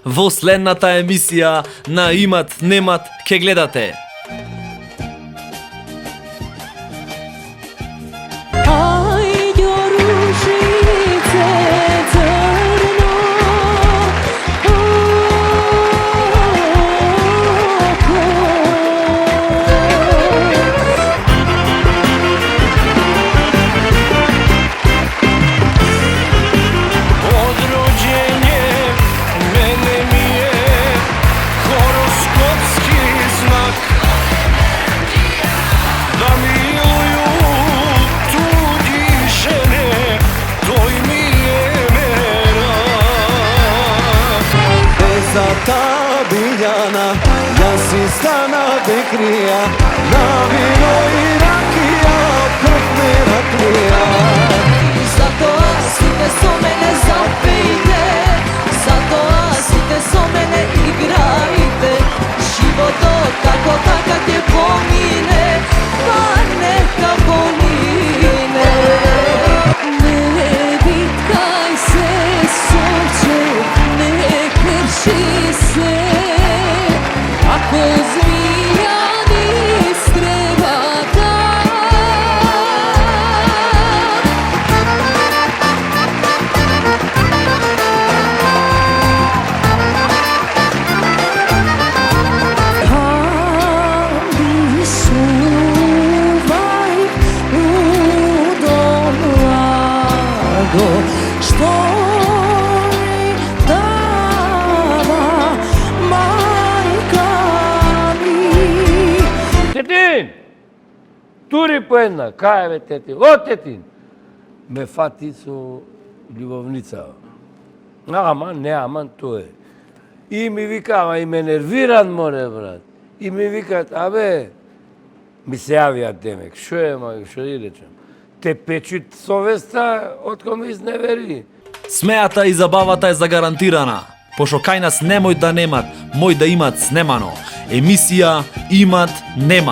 во следната емисија на Имат Немат ке гледате. Ta biljana, ja si stana bekrija, na vino i rakija, prk me naklija. Zato asite so mene zapijte, zato asite so mene igrajte. Životo tako kad je pomine, pa neka pomine. Ne bitkaj se soče, ne krši se, ako zmija istreba da. Pali suvaj u dom lago, što mi dava majka mi. Tetin! Тури по една, кај бе тетин, о тетин! Ме фати со љубовница. Ама тоа е. И ми вика, ама и ме нервиран море, брат. И ми викаат, абе, ми се јавиат демек, шо е, шо и речем? Те печи совеста, откако ме изневери. Смејата и забавата е загарантирана, пошто кај нас немој да немат, мој да имат снемано. Емисија Имат Немат.